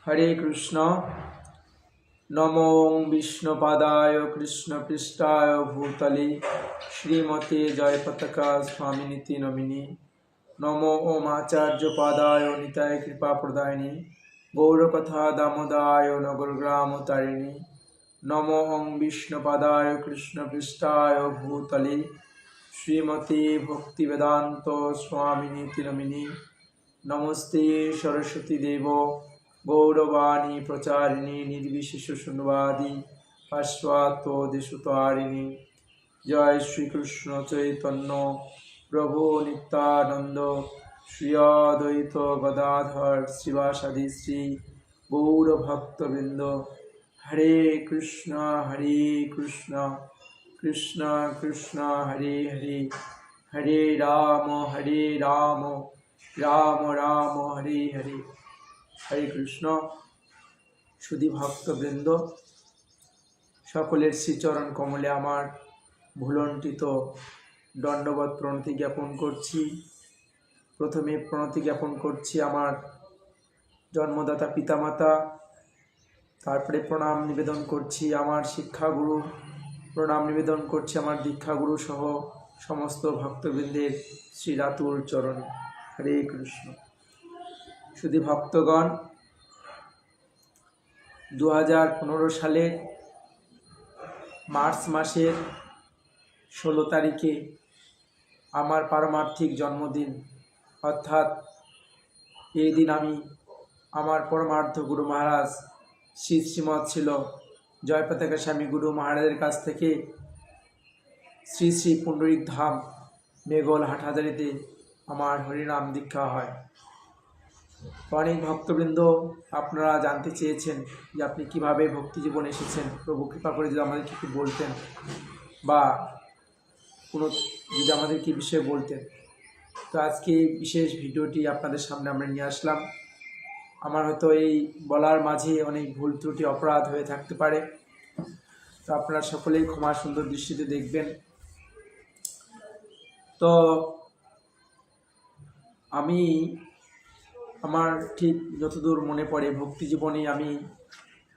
हरे कृष्ण। नमो विष्णुपादाय कृष्णपृष्ठाय भूतले श्रीमते जयपताका स्वामिनिति नमिने। नमो ओम आचार्यपादाय निताय कृपाप्रदायिने गौरकथा दामोदाय नगरग्रामतारिणे। नमो ओम विष्णुपादाय कृष्णपृष्ठाय भूतले श्रीमते भक्तिवेदांत स्वामिनिति नमिने। नमस्ते सरस्वती देवो गौरवाणी प्रचारिणी निर्विशेष शून्यवादी पाश्चात्य देशतारिणी। जय श्री कृष्ण चैतन्य प्रभु नित्यानंद श्री अद्वैत गदाधर श्रीवासादि श्री गौर भक्तवृंद। हरे कृष्ण कृष्ण कृष्ण हरे हरे, हरे राम राम राम हरे हरे। हरे कृष्ण। सुधी भक्तबृंद सकलेर श्रीचरण कमले आमार भुलंटित दंडवत प्रणति ज्ञापन करछि। प्रथमे प्रणति ज्ञापन करछि आमार जन्मदाता पितामाता, तारपरे प्रणाम निवेदन करछि आमार शिक्षागुरु, प्रणाम निवेदन करछि आमार दीक्षागुरु सह समस्त भक्तबृंदेर श्रीरातुल चरणे। हरे कृष्ण। शुধু भक्तगण, 2015 সালের मार्च मासेर 16 तारिखे आमार पारमार्थिक जन्मदिन। अर्थात এই दिन आमी आमार परमार्थ गुरु महाराज श्री श्रीमद ছিল জয়পতাকা স্বামী গুরু মহারাজের কাছ থেকে শ্রী শ্রী পুণ্ডরিক ধাম মেঘল হাটহাজারিতে আমার হরিনাম দীক্ষা হয়। অনেক ভক্তবৃন্দ আপনারা জানতে চেয়েছেন যে আপনি কিভাবে ভক্তি জীবনে এসেছেন। প্রভু কৃপা করে যদি আমাদেরকে একটু বলতেন বা কোনো যদি আমাদেরকে এই বিষয়ে বলতেন। তো আজকে এই বিশেষ ভিডিওটি আপনাদের সামনে আমরা নিয়ে আসলাম। আমার হয়তো এই বলার মাঝে অনেক ভুল ত্রুটি অপরাধ হয়ে থাকতে পারে, তো আপনারা সকলেই ক্ষমা সুন্দর দৃষ্টিতে দেখবেন। তো আমি আমার ঠিক যতদূর মনে পড়ে ভক্তি জীবনে আমি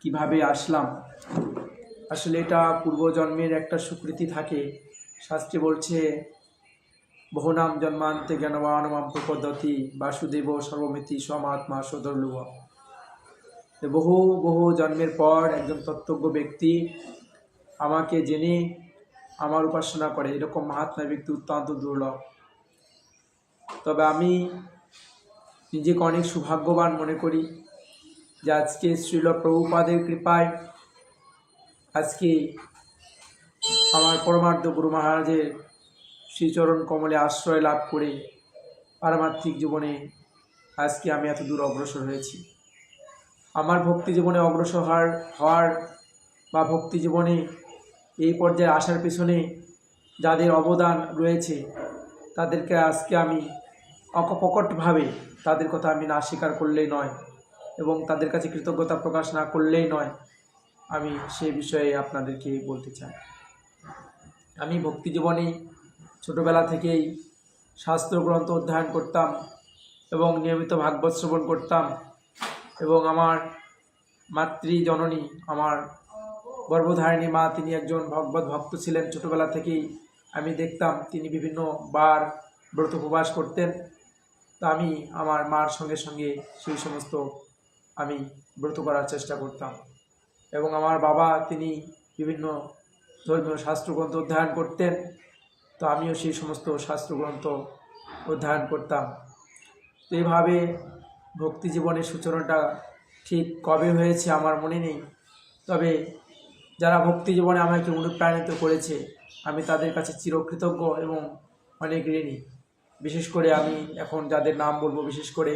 কিভাবে আসলাম, আসলে এটা পূর্বজন্মের একটা স্বীকৃতি থাকে। শাস্ত্রে বলছে বহুনাম জন্মান্তে জ্ঞানবান মাম প্রপদ্যতি বাসুদেব সর্বমিতি সমাত্মা সদর্লুভ। বহু বহু জন্মের পর একজন তত্ত্বজ্ঞ ব্যক্তি আমাকে জেনে আমার উপাসনা করে, এরকম মহাত্মা ব্যক্তি অত্যন্ত দুর্লভ। তবে আমি নিজেকে অনেক সৌভাগ্যবান মনে করি যে আজকে শ্রীল প্রভুপাদের কৃপায় আজকে আমার পরমার্থ গুরু মহারাজের শ্রীচরণ কমলে আশ্রয় লাভ করে পারমার্থিক জীবনে আজকে আমি এত দূর অগ্রসর হয়েছি। আমার ভক্তি জীবনে অগ্রসর হওয়ার বা ভক্তি জীবনে এই পর্যায়ে আসার পেছনে যাদের অবদান রয়েছে তাদেরকে আজকে আমি অকপটভাবে তাদের কথা আমি না স্বীকার করলেই নয় এবং তাদের কাছে কৃতজ্ঞতা প্রকাশ না করলেই নয়। আমি সে বিষয়ে আপনাদেরকে বলতে চাই। আমি ভক্তি জীবনে ছোটোবেলা থেকেই শাস্ত্রগ্রন্থ অধ্যয়ন করতাম এবং নিয়মিত ভাগবত শ্রবণ করতাম এবং আমার মাতৃজননী আমার গর্ভধারিণী মা তিনি একজন ভগবত ভক্ত ছিলেন। ছোটোবেলা থেকেই আমি দেখতাম তিনি বিভিন্ন বার ব্রত উপবাস করতেন। তা আমি আমার মার সঙ্গে সঙ্গে সেই সমস্ত আমি ব্রত করার চেষ্টা করতাম এবং আমার বাবা তিনি বিভিন্ন ধর্মীয় শাস্ত্রগ্রন্থ অধ্যয়ন করতেন, তো আমিও সেই সমস্ত শাস্ত্রগ্রন্থ অধ্যয়ন করতাম। তো এইভাবে ভক্তি জীবনের সূচনাটা ঠিক কবে হয়েছে আমার মনে নেই, তবে যারা ভক্তি জীবনে আমাকে অনুপ্রাণিত করেছে আমি তাদের কাছে চিরকৃতজ্ঞ এবং অনেক ঋণী। বিশেষ করে আমি এখন যাদের নাম বলবো, বিশেষ করে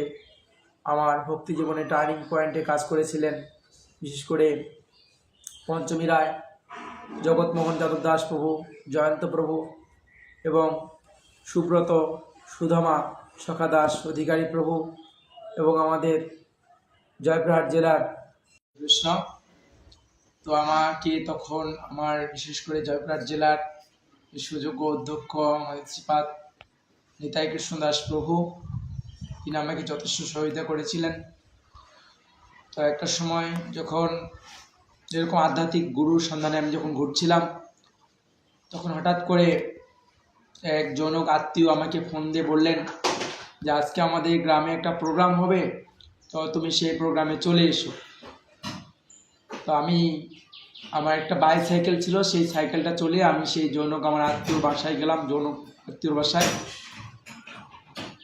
আমার ভক্তি জীবনে টার্নিং পয়েন্টে কাজ করেছিলেন বিশেষ করে পঞ্চমী রায়, জগৎমোহন যাদব দাস প্রভু, জয়ন্ত প্রভু এবং সুব্রত সুধমা সখা দাস অধিকারী প্রভু এবং আমাদের জয়পুরহাট জেলার কৃষ্ণ। তো আমাকে তখন আমার বিশেষ করে জয়পুরহাট জেলার সুযোগ্য অধ্যক্ষ আমাদের শ্রীপাদ নিতাই কৃষ্ণ দাস প্রভু তিনি আমাকে যথেষ্ট সহযোগিতা করেছিলেন। তো তো একটা সময় যখন যেরকম আধ্যাত্মিক গুরুর সন্ধানে আমি যখন ঘুরছিলাম, তখন হঠাৎ করে এক জনক আত্মীয় আমাকে ফোন দিয়ে বললেন যে আজকে আমাদের গ্রামে একটা প্রোগ্রাম হবে, তো তুমি সেই প্রোগ্রামে চলে এসো। তো আমি আমার একটা বাইসাইকেল ছিল, সেই সাইকেলটা চলে আমি সেই জনক আমার আত্মীয়র বাসায় গেলাম, জনক আত্মীয়র বাসায়।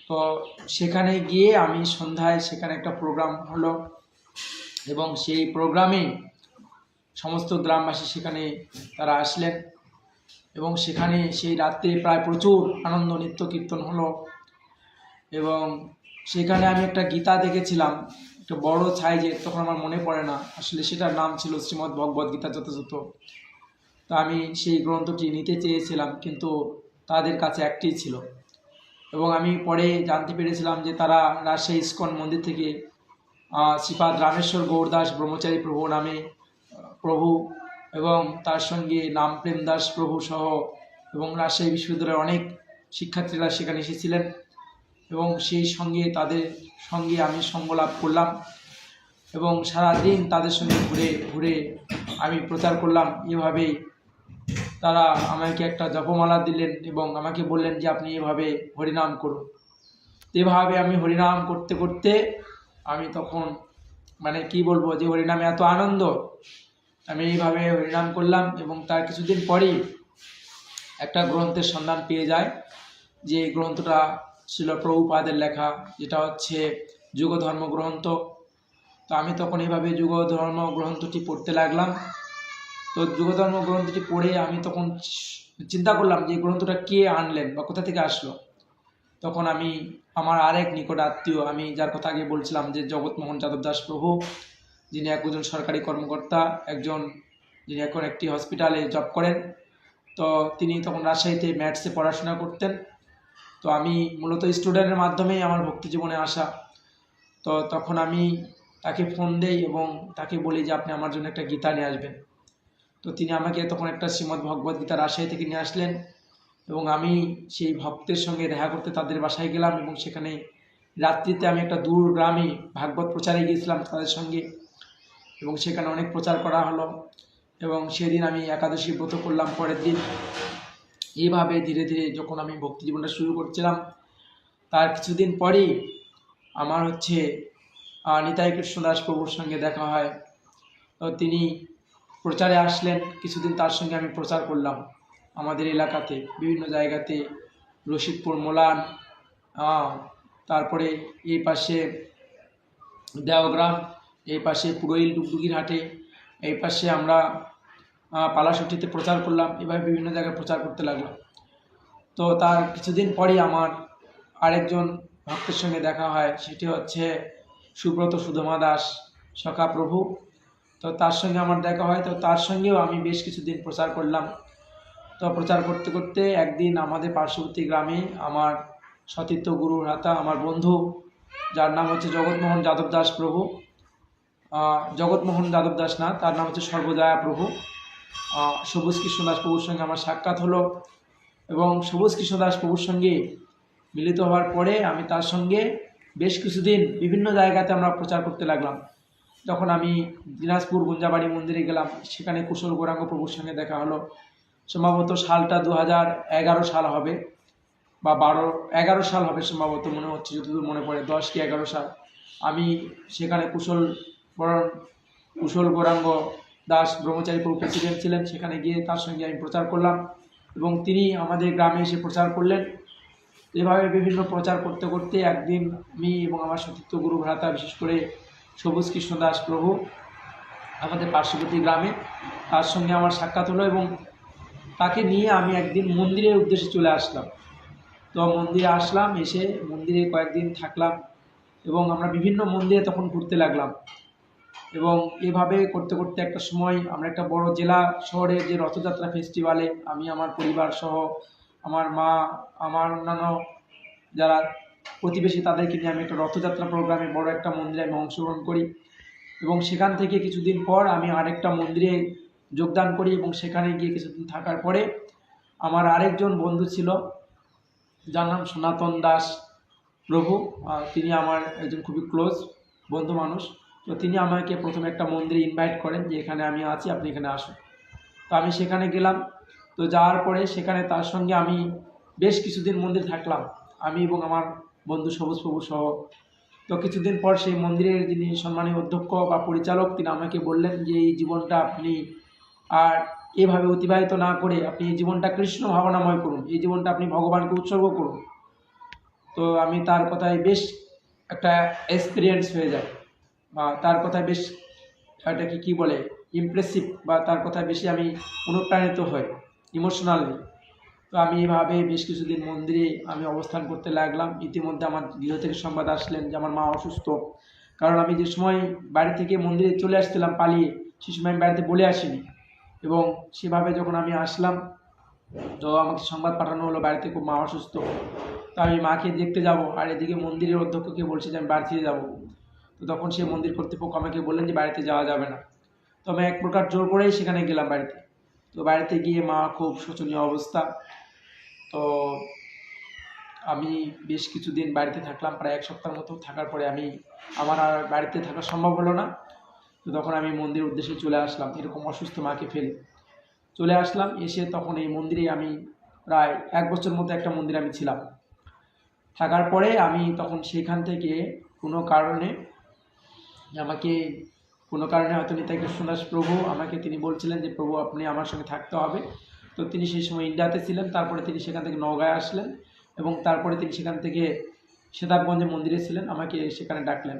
তো সেখানে গিয়ে আমি সন্ধ্যায় সেখানে একটা প্রোগ্রাম হলো এবং সেই প্রোগ্রামে সমস্ত গ্রামবাসী সেখানে তারা আসলেন এবং সেখানে সেই রাত্রে প্রায় প্রচুর আনন্দ নৃত্য কীর্তন হলো এবং সেখানে আমি একটা গীতা দেখেছিলাম, একটা বড় সাইজের, তখন আমার মনে পড়ে না আসলে সেটার নাম ছিল শ্রীমদ্ ভগবদ্ গীতা যথাযথ। তো আমি সেই গ্রন্থটি নিতে চেয়েছিলাম, কিন্তু তাদের কাছে একটি ছিল এবং আমি পরে জানতে পেরেছিলাম যে তারা রাজশাহী ইস্কন মন্দির থেকে শ্রীপাদ রামেশ্বর গৌরদাস ব্রহ্মচারী প্রভু নামে প্রভু এবং তার সঙ্গে নাম প্রেম দাস প্রভু সহ এবং রাজশাহী বিশ্ববিদ্যালয়ের অনেক শিক্ষার্থীরা সেখানে এসেছিলেন এবং সেই সঙ্গে তাদের সঙ্গে আমি সঙ্গ লাভ করলাম এবং সারাদিন তাদের সঙ্গে ঘুরে ঘুরে আমি প্রচার করলাম। এভাবেই তারা আমাকে একটা জপমালা দিলেন এবং আমাকে বললেন যে আপনি এভাবে হরিনাম করুন। এভাবে আমি হরিনাম করতে করতে আমি তখন মানে কি বলবো যে হরিনামে এত আনন্দ, আমি এইভাবে হরিনাম করলাম এবং তার কিছুদিন পরেই একটা গ্রন্থের সন্ধান পেয়ে যায়, যে গ্রন্থটা ছিল প্রভুপাদের লেখা, যেটা হচ্ছে যুগধর্ম গ্রন্থ। তো আমি তখন এইভাবে যুগধর্ম গ্রন্থটি পড়তে লাগলাম। তো যুগধর্ম গ্রন্থটি পড়ে আমি তখন চিন্তা করলাম যে এই গ্রন্থটা কে আনলেন বা কোথা থেকে আসলো। তখন আমি আমার আরেক নিকট আত্মীয়, আমি যার কথা আগে বলছিলাম যে জগৎমোহন যাদব দাস প্রভু, যিনি একজন সরকারি কর্মকর্তা, যিনি এখন একটি হসপিটালে জব করেন, তো তিনি তখন রাজশাহীতে ম্যাথসে পড়াশোনা করতেন। তো আমি মূলত স্টুডেন্টের মাধ্যমেই আমার ভক্তি জীবনে আসা। তো তখন আমি তাকে ফোন দেই এবং তাকে বলি যে আপনি আমার জন্য একটা গীতা নিয়ে আসবেন। তো তিনি আমাকে তখন একটা শ্রীমদ্ ভগবদ্ গীতা রাজশাহী থেকে নিয়ে আসলেন এবং আমি সেই ভক্তের সঙ্গে দেখা করতে তাদের বাসায় গেলাম এবং সেখানে রাত্রিতে আমি একটা দূর গ্রামে ভাগবত প্রচারে গিয়েছিলাম তাদের সঙ্গে এবং সেখানে অনেক প্রচার করা হলো এবং সেদিন আমি একাদশী ব্রত করলাম পরের দিন। এইভাবে ধীরে ধীরে যখন আমি ভক্তি জীবনটা শুরু করছিলাম, তার কিছুদিন পরেই আমার নিতাই কৃষ্ণদাস প্রভুর সঙ্গে দেখা হয়। তো তিনি প্রচারে আসলেন, কিছুদিন তার সঙ্গে আমি প্রচার করলাম আমাদের এলাকাতে বিভিন্ন জায়গাতে, রশিদপুর মোলান, তারপরে এই পাশে দেওগ্রাম, এই পাশে পুরোইল ডুগডুগির হাটে, এই পাশে আমরা পালাশুটিতে প্রচার করলাম। এভাবে বিভিন্ন জায়গায় প্রচার করতে লাগলাম। তো তার কিছুদিন পরই আমার আরেকজন ভক্তের সঙ্গে দেখা হয়, সেটি হচ্ছে সুব্রত সুধমা দাস সখা প্রভু। তো তার সঙ্গে আমার দেখা হয়, তো তার সঙ্গেও আমি বেশ কিছুদিন প্রচার করলাম। তো প্রচার করতে করতে একদিন আমাদের পার্শ্ববর্তী গ্রামে আমার সতীর্থ গুরু ভ্রাতা, আমার বন্ধু, যার নাম হচ্ছে জগৎমোহন যাদব দাস প্রভু, জগৎমোহন যাদব দাস না, তার নাম হচ্ছে সর্বজয়া প্রভু, সবুজ কৃষ্ণ দাস প্রভুর সঙ্গে আমার সাক্ষাৎ হলো এবং সবুজ কৃষ্ণ দাস প্রভুর সঙ্গে মিলিত হওয়ার পরে আমি তার সঙ্গে বেশ কিছুদিন বিভিন্ন জায়গাতে আমরা প্রচার করতে লাগলাম। যখন আমি দিনাজপুর গুঞ্জাবাড়ি মন্দিরে গেলাম, সেখানে কুশল গৌরাঙ্গ প্রভুর সঙ্গে দেখা হলো। সম্ভবত সালটা 2011 সাল হবে বা 11 সাল হবে সম্ভবত, মনে হচ্ছে যতদূর মনে পড়ে 10 কি 11 সাল। আমি সেখানে কুশল গৌরাঙ্গ দাস ব্রহ্মচারী প্রভু প্রেসিডেন্ট ছিলেন, সেখানে গিয়ে তার সঙ্গে আমি প্রচার করলাম এবং তিনি আমাদের গ্রামে এসে প্রচার করলেন। এভাবে বিভিন্ন প্রচার করতে করতে একদিন আমি এবং আমার সতীর্থ গুরু ভ্রাতা, বিশেষ করে সবুজ কৃষ্ণ দাস প্রভু, আমাদের পার্শ্ববর্তী গ্রামে, তার সঙ্গে আমার সাক্ষাৎ হলো এবং তাকে নিয়ে আমি একদিন মন্দিরের উদ্দেশ্যে চলে আসলাম। তো মন্দিরে আসলাম, এসে মন্দিরে কয়েকদিন থাকলাম এবং আমরা বিভিন্ন মন্দিরে তখন ঘুরতে লাগলাম এবং এভাবে করতে করতে একটা সময় আমরা একটা বড় জেলা শহরে যে রথযাত্রা ফেস্টিভ্যালে আমি আমার পরিবার সহ, আমার মা, আমার অন্যান্য যারা প্রতিবেশী, তাদেরকে নিয়ে আমি একটা রথযাত্রা প্রোগ্রামে বড় একটা মন্দিরে আমি অংশগ্রহণ করি এবং সেখান থেকে কিছুদিন পর আমি আরেকটা মন্দিরে যোগদান করি এবং সেখানে গিয়ে কিছুদিন থাকার পরে আমার আরেকজন বন্ধু ছিল, যার নাম সনাতন দাস প্রভু, তিনি আমার একজন খুবই ক্লোজ বন্ধু মানুষ। তো তিনি আমাকে প্রথমে একটা মন্দিরে ইনভাইট করেন যে এখানে আমি আছি, আপনি এখানে আসুন। তো আমি সেখানে গেলাম। তো যাওয়ার পরে সেখানে তার সঙ্গে আমি বেশ কিছুদিন মন্দিরে থাকলাম, আমি এবং আমার বন্ধু সবুজ প্রভু সহ। তো কিছুদিন পর সেই মন্দিরের যিনি সম্মানীয় অধ্যক্ষ বা পরিচালক, তিনি আমাকে বললেন যে এই জীবনটা আপনি আর এভাবে অতিবাহিত না করে আপনি এই জীবনটা কৃষ্ণ ভাবনাময় করুন, এই জীবনটা আপনি ভগবানকে উৎসর্গ করুন। তো আমি তার কথায় বেশ একটা এক্সপিরিয়েন্স হয়ে যায়, বা তার কথায় বেশ এটাকে কী বলে ইমপ্রেসিভ, বা তার কথায় বেশি আমি অনুপ্রাণিত হই ইমোশনালি। তো আমি এভাবে বেশ কিছুদিন মন্দিরে আমি অবস্থান করতে লাগলাম। ইতিমধ্যে আমার গৃহ থেকে সংবাদ আসলেন যে আমার মা অসুস্থ। কারণ আমি যে সময় বাড়ি থেকে মন্দিরে চলে আসছিলাম পালিয়ে, সে সময় আমি বাড়িতে বলে আসিনি, এবং সেভাবে যখন আমি আসলাম তো আমাকে সংবাদ পাঠানো হলো বাড়িতে খুব মা অসুস্থ। তো আমি মাকে দেখতে যাব, আর এদিকে মন্দিরের অধ্যক্ষকে বলছে যে আমি বাড়ি থেকে যাবো। তো তখন সে মন্দির কর্তৃপক্ষ আমাকে বললেন যে বাড়িতে যাওয়া যাবে না। তো আমি এক প্রকার জোর করেই সেখানে গেলাম বাড়িতে। তো বাড়িতে গিয়ে মা খুব শোচনীয় অবস্থা। তো আমি বেশ কিছুদিন বাড়িতে থাকলাম, প্রায় 1 সপ্তাহের মতো। থাকার পরে আমার আর বাড়িতে থাকা সম্ভব হলো না। তো তখন আমি মন্দিরের উদ্দেশ্যে চলে আসলাম, এরকম অসুস্থ মাকে ফেলে চলে আসলাম। এসে তখন এই মন্দিরে আমি প্রায় 1 বছর মতো একটা মন্দিরে আমি ছিলাম। থাকার পরে আমি তখন সেখান থেকে কোনো কারণে হয়তো নিতাই কৃষ্ণদাস প্রভু আমাকে তিনি বলছিলেন যে প্রভু আপনি আমার সঙ্গে থাকতে হবে। তো তিনি সেই সময় ইন্ডিয়াতে ছিলেন, তারপরে তিনি সেখান থেকে নওগাঁয় আসলেন, এবং তারপরে তিনি সেখান থেকে সেতাবগঞ্জে মন্দিরে ছিলেন, আমাকে সেখানে ডাকলেন।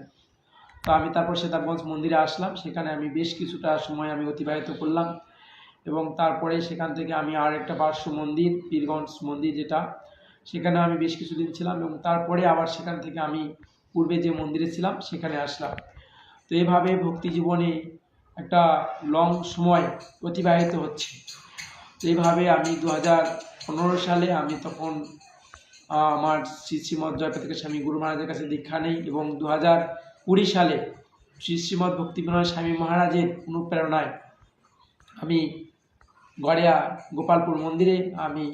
তো আমি তারপর সেতাবগঞ্জ মন্দিরে আসলাম। সেখানে আমি বেশ কিছুটা সময় আমি অতিবাহিত করলাম, এবং তারপরে সেখান থেকে আমি আর একটা পার্শ্ব মন্দির পীরগঞ্জ মন্দির, যেটা সেখানে আমি বেশ কিছুদিন ছিলাম, এবং তারপরে আবার সেখান থেকে আমি পূর্বে যে মন্দিরে ছিলাম সেখানে আসলাম। তো এইভাবে ভক্তি জীবনে একটা লং সময় অতিবাহিত হচ্ছে। তো এইভাবে আমি 2015 সালে আমি তখন আমার শ্রীমৎ জয়প্রকাশ স্বামী গুরু মহারাজের কাছে দীক্ষা নেই, এবং 2020 সালে শ্রীমৎ ভক্তি বিনোদ স্বামী মহারাজের অনুপ্রেরণায় আমি গড়িয়া গোপালপুর মন্দিরে আমি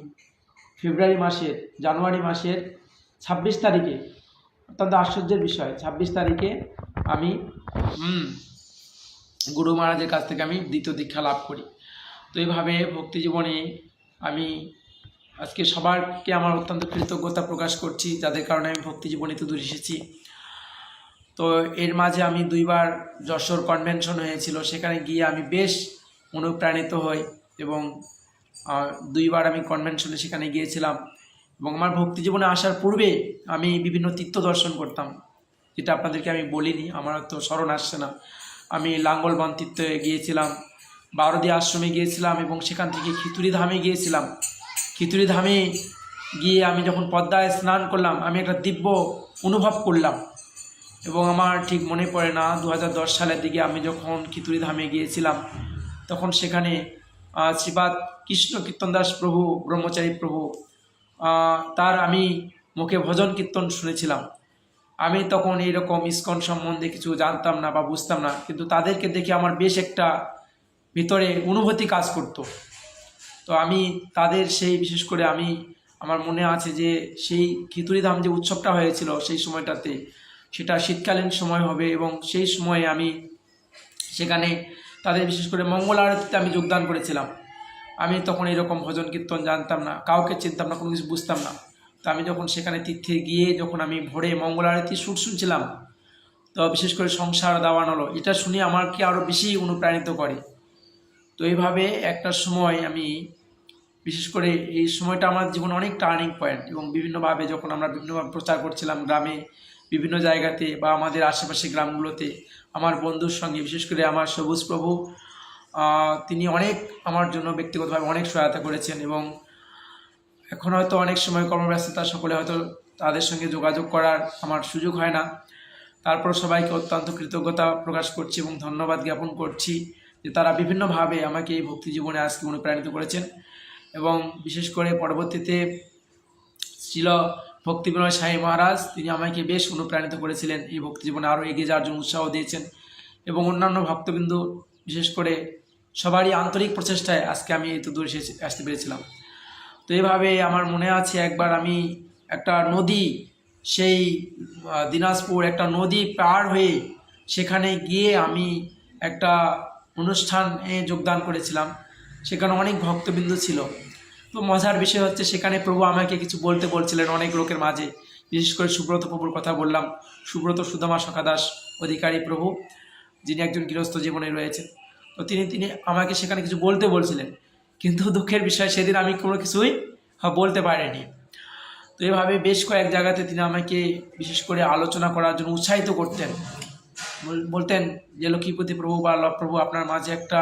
জানুয়ারি মাসের 26 তারিখে, অত্যন্ত আশ্চর্যের বিষয়, 26 তারিখে আমি গুরু মহারাজের কাছ থেকে আমি দ্বিতীয় দীক্ষা লাভ করি। তো এইভাবে ভক্তি জীবনে আমি আজকে সবাইকে আমার অত্যন্ত কৃতজ্ঞতা প্রকাশ করছি, যাদের কারণে আমি ভক্তি জীবনে তো দূর এসেছি। তো এর মাঝে আমি 2বার যশোর কনভেনশন হয়েছিল, সেখানে গিয়ে আমি বেশ অনুপ্রাণিত হই, এবং 2বার আমি কনভেনশনে সেখানে গিয়েছিলাম। এবং আমার ভক্তি জীবনে আসার পূর্বে আমি বিভিন্ন তীর্থ দর্শন করতাম, যেটা আপনাদেরকে আমি বলিনি, আমার তো স্মরণ আসছে না। আমি লাঙ্গলবন তীর্থে গিয়েছিলাম, বারোদি আশ্রমে গিয়েছিলাম, এবং সেখান থেকে খিতুড়ি ধামে গিয়েছিলাম। খিতুড়ি ধামে গিয়ে আমি যখন পদ্মায় স্নান করলাম, আমি একটা দিব্য অনুভব করলাম। এবং আমার ঠিক মনে পড়ে না, 2010 সালের দিকে আমি যখন খিতুড়ি ধামে গিয়েছিলাম, তখন সেখানে শ্রীপাদ কৃষ্ণ কীর্তনদাস প্রভু, ব্রহ্মচারী প্রভু, তার আমি মুখে ভজন কীর্তন শুনেছিলাম। আমি তখন এইরকম ইস্কন সম্বন্ধে কিছু জানতাম না বা বুঝতাম না, কিন্তু তাদেরকে দেখে আমার বেশ একটা ভিতরে অনুভূতি কাজ করত। তো আমি তাদের সেই বিশেষ করে আমার মনে আছে যে সেই খিতুড়ি ধাম যে উৎসবটা হয়েছিল সেই সময়টাতে, সেটা শীতকালীন সময় হবে, এবং সেই সময়ে আমি সেখানে তাদের বিশেষ করে মঙ্গল আরতিতে আমি যোগদান করেছিলাম। আমি তখন এরকম ভজন কীর্তন জানতাম না, কাউকে চিনতাম না, কোনো কিছু বুঝতাম না। তো আমি যখন সেখানে তীর্থে গিয়ে যখন আমি ভোরে মঙ্গল আরতি সুর শুনছিলাম, তো বিশেষ করে সংসার দাওয়ান হলো, এটা শুনে আমাকে আরও বেশি অনুপ্রাণিত করে। তো এইভাবে একটা সময় আমি বিশেষ করে এই সময়টা আমার জীবনে অনেক টার্নিং পয়েন্ট, এবং বিভিন্নভাবে যখন আমরা বিভিন্নভাবে প্রচার করছিলাম গ্রামে বিভিন্ন জায়গাতে বা আমাদের আশেপাশে গ্রামগুলোতে, আমার বন্ধুর সঙ্গে বিশেষ করে আমার সবুজ প্রভু, তিনি অনেক আমার জন্য ব্যক্তিগতভাবে অনেক সহায়তা করেছেন। এবং এখন হয়তো অনেক সময় কর্মব্যস্ততা সকলে হয়তো তাদের সঙ্গে যোগাযোগ করার আমার সুযোগ হয় না, তারপর সবাইকে অত্যন্ত কৃতজ্ঞতা প্রকাশ করছি এবং ধন্যবাদ জ্ঞাপন করছি যে তারা বিভিন্নভাবে আমাকে এই ভক্তি জীবনে আজকে অনুপ্রাণিত করেছেন। এবং বিশেষ করে পরবর্তীতে ছিল ভক্তি বিনোদ স্বামী মহারাজ, তিনি আমাকে বেশ অনুপ্রাণিত করেছিলেন, এই ভক্তি জীবনে আরও এগিয়ে যাওয়ার জন্য উৎসাহ দিয়েছেন, এবং অন্যান্য ভক্তবিন্দু বিশেষ করে সবারই আন্তরিক প্রচেষ্টায় আজকে আমি এত দূর আসতে পেরেছিলাম। তো এইভাবে আমার মনে আছে একবার আমি একটা নদী, সেই দিনাজপুর একটা নদী পার হয়ে সেখানে গিয়ে আমি একটা অনুষ্ঠানে যোগদান করেছিলাম। সেখানে অনেক ভক্তবৃন্দ ছিল। তো মজার বিষয় হচ্ছে সেখানে প্রভু আমাকে কিছু বলতে বলছিলেন অনেক লোকের মাঝে। বিশেষ করে সুব্রত প্রভুর কথা বললাম। সুব্রত সুদামা সখাদাস অধিকারী প্রভু, যিনি একজন গৃহস্থ জীবনে রয়েছেন। তো তিনি আমাকে সেখানে কিছু বলতে বলছিলেন, কিন্তু দুঃখের বিষয় সেদিন আমি কোনো কিছুই বলতে পারিনি। তো এভাবে বেশ কয়েক জায়গাতে তিনি আমাকে বিশেষ করে আলোচনা করার জন্য উৎসাহিত করতেন। বলতেন যে লক্ষ্মীপতি প্রভু বা লব প্রভু, আপনার মাঝে একটা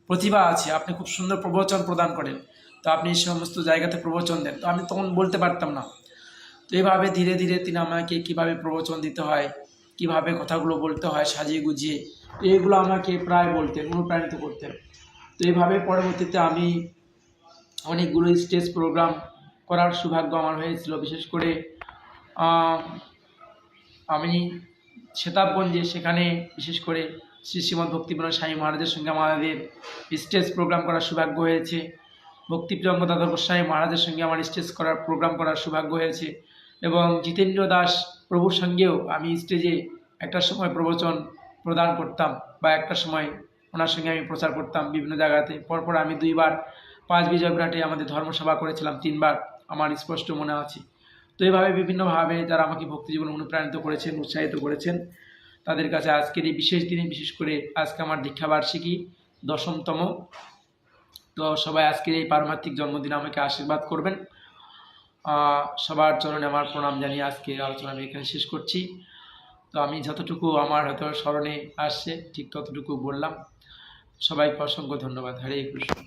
প্রতিভা আছে, আপনি খুব সুন্দর প্রবচন প্রদান করেন, তো আপনি এই সমস্ত জায়গাতে প্রবচন দেন। তো আমি তখন বলতে পারতাম না। তো এইভাবে ধীরে ধীরে তিনি আমাকে কীভাবে প্রবচন দিতে হয়, কিভাবে কথাগুলো বলতে হয় সাজিয়ে গুজিয়ে, তো এগুলো আমাকে প্রায় বলতেন, অনুপ্রাণিত করতেন। তো এইভাবে পরবর্তীতে আমি অনেকগুলো স্টেজ প্রোগ্রাম করার সৌভাগ্য আমার হয়েছিল। বিশেষ করে আমি সেতাবগঞ্জে, সেখানে বিশেষ করে শ্রী শ্রীমৎ ভক্তিবিনোদ স্বামী মহারাজের সঙ্গে আমাদের স্টেজ প্রোগ্রাম করার সৌভাগ্য হয়েছে। ভক্তিপ্রিয়ঙ্গ দাদা গোস্বামী মহারাজের সঙ্গে আমার স্টেজ করার প্রোগ্রাম করার সৌভাগ্য হয়েছে। এবং জিতেন্দ্র দাস প্রভুর সঙ্গেও আমি স্টেজে একটা সময় প্রবচন প্রদান করতাম, বা একটা সময় ওনার সঙ্গে আমি প্রচার করতাম বিভিন্ন জায়গাতে। পরপর আমি 2 বার 5 বিজয় বিরাটে আমাদের ধর্মসভা করেছিলাম, 3 বার আমার স্পষ্ট মনে আছে। তো এইভাবে বিভিন্নভাবে যারা আমাকে ভক্তি জীবনে অনুপ্রাণিত করেছেন, উৎসাহিত করেছেন, তাদের কাছে আজকের এই বিশেষ দিনে, বিশেষ করে আজকে আমার দীক্ষাবার্ষিকী 10তম। তো সবাই আজকের এই পারমার্থিক জন্মদিনে আমাকে আশীর্বাদ করবেন। সবার চরণে আমার প্রণাম জানিয়ে আজকে আলোচনা আমি এখানে শেষ করছি। তো আমি যতটুকু আমার হয়তো স্মরণে আসছে ঠিক ততটুকু বললাম। সবাইকে অসংখ্য ধন্যবাদ। হরে কৃষ্ণ।